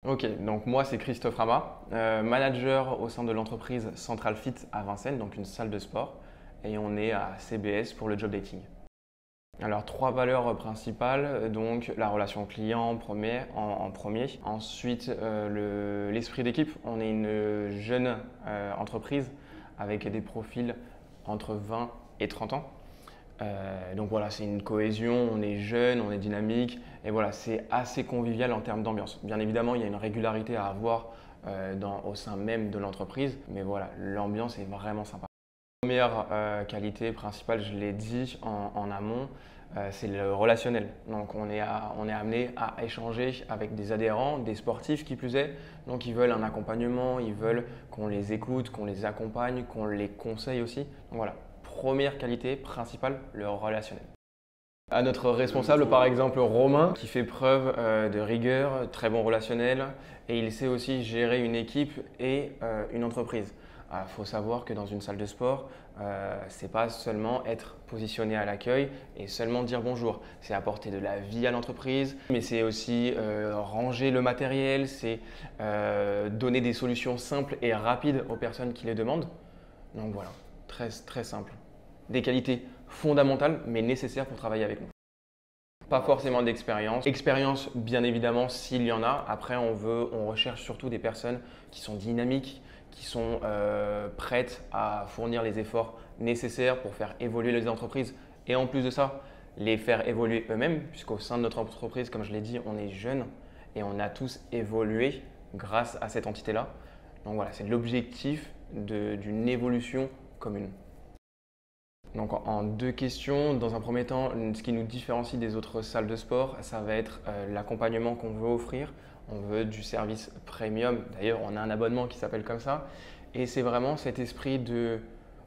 Ok, donc moi c'est Christophe Rama, manager au sein de l'entreprise Central Fit à Vincennes, donc une salle de sport, et on est à CBS pour le job dating. Alors trois valeurs principales, donc la relation client en premier, ensuite l'esprit d'équipe. On est une jeune entreprise avec des profils entre 20 et 30 ans. Donc voilà, c'est une cohésion, on est jeune, on est dynamique et voilà, c'est assez convivial en termes d'ambiance. Bien évidemment, il y a une régularité à avoir au sein même de l'entreprise, mais voilà, l'ambiance est vraiment sympa. Première qualité principale, je l'ai dit en amont, c'est le relationnel. Donc on est amené à échanger avec des adhérents, des sportifs qui plus est. Donc ils veulent un accompagnement, ils veulent qu'on les écoute, qu'on les accompagne, qu'on les conseille aussi. Donc voilà, première qualité principale, le relationnel. À notre responsable, par exemple Romain, qui fait preuve de rigueur, très bon relationnel, et il sait aussi gérer une équipe et une entreprise. Il faut savoir que dans une salle de sport, c'est pas seulement être positionné à l'accueil et seulement dire bonjour. C'est apporter de la vie à l'entreprise, mais c'est aussi ranger le matériel, c'est donner des solutions simples et rapides aux personnes qui les demandent. Donc voilà, très, très simple. Des qualités fondamentales mais nécessaires pour travailler avec nous. Pas forcément d'expérience. Expérience, bien évidemment, s'il y en a. Après, on recherche surtout des personnes qui sont dynamiques, qui sont prêtes à fournir les efforts nécessaires pour faire évoluer les entreprises. Et en plus de ça, les faire évoluer eux-mêmes, puisqu'au sein de notre entreprise, comme je l'ai dit, on est jeunes et on a tous évolué grâce à cette entité-là. Donc voilà, c'est l'objectif d'une évolution commune. Donc en deux questions, dans un premier temps, ce qui nous différencie des autres salles de sport, ça va être l'accompagnement qu'on veut offrir. On veut du service premium, d'ailleurs on a un abonnement qui s'appelle comme ça. Et c'est vraiment cet esprit de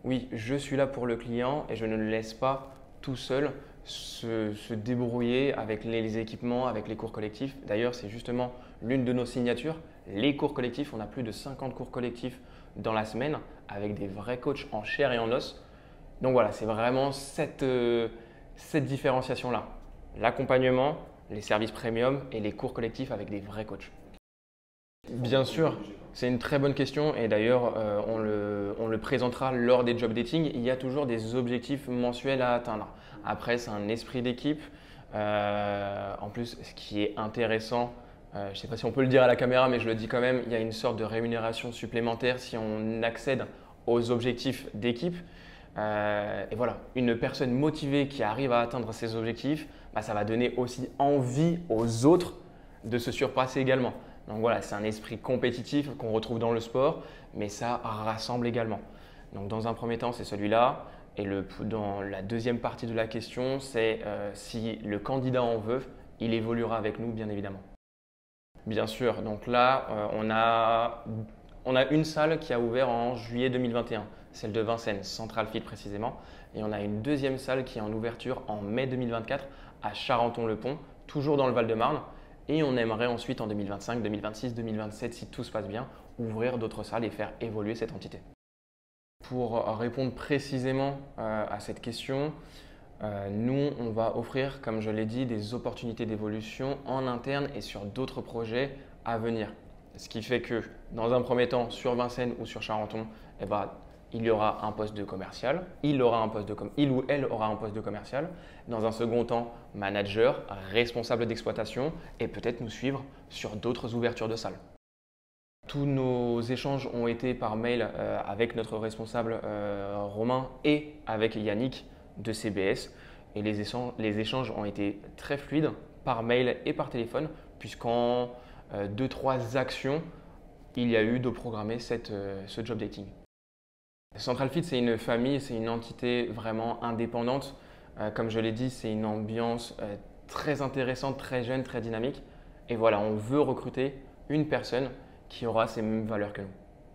oui, je suis là pour le client et je ne le laisse pas tout seul se débrouiller avec les équipements, avec les cours collectifs. D'ailleurs, c'est justement l'une de nos signatures, les cours collectifs. On a plus de 50 cours collectifs dans la semaine avec des vrais coachs en chair et en os. Donc voilà, c'est vraiment cette différenciation-là. L'accompagnement, les services premium et les cours collectifs avec des vrais coachs. Bien sûr, c'est une très bonne question et d'ailleurs on le présentera lors des job dating. Il y a toujours des objectifs mensuels à atteindre. Après, c'est un esprit d'équipe. En plus, ce qui est intéressant, je ne sais pas si on peut le dire à la caméra, mais je le dis quand même, il y a une sorte de rémunération supplémentaire si on accède aux objectifs d'équipe. Et voilà, une personne motivée qui arrive à atteindre ses objectifs, ça va donner aussi envie aux autres de se surpasser également. Donc voilà, c'est un esprit compétitif qu'on retrouve dans le sport, mais ça rassemble également. Donc dans un premier temps, c'est celui-là. Et dans la deuxième partie de la question, c'est si le candidat en veut, il évoluera avec nous, bien évidemment. Bien sûr, donc là, on a une salle qui a ouvert en juillet 2021, celle de Vincennes, Central Fit précisément. Et on a une deuxième salle qui est en ouverture en mai 2024 à Charenton-le-Pont, toujours dans le Val-de-Marne. Et on aimerait ensuite en 2025, 2026, 2027, si tout se passe bien, ouvrir d'autres salles et faire évoluer cette entité. Pour répondre précisément à cette question, nous, on va offrir, comme je l'ai dit, des opportunités d'évolution en interne et sur d'autres projets à venir. Ce qui fait que dans un premier temps, sur Vincennes ou sur Charenton, il y aura un poste de commercial, il ou elle aura un poste de commercial. Dans un second temps, manager, responsable d'exploitation et peut-être nous suivre sur d'autres ouvertures de salles. Tous nos échanges ont été par mail avec notre responsable Romain et avec Yannick de CBS. Et les échanges ont été très fluides par mail et par téléphone, puisqu'en 2-3 actions, il y a eu de programmer ce job dating. Central Fit, c'est une famille, c'est une entité vraiment indépendante. Comme je l'ai dit, c'est une ambiance très intéressante, très jeune, très dynamique. Et voilà, on veut recruter une personne qui aura ces mêmes valeurs que nous.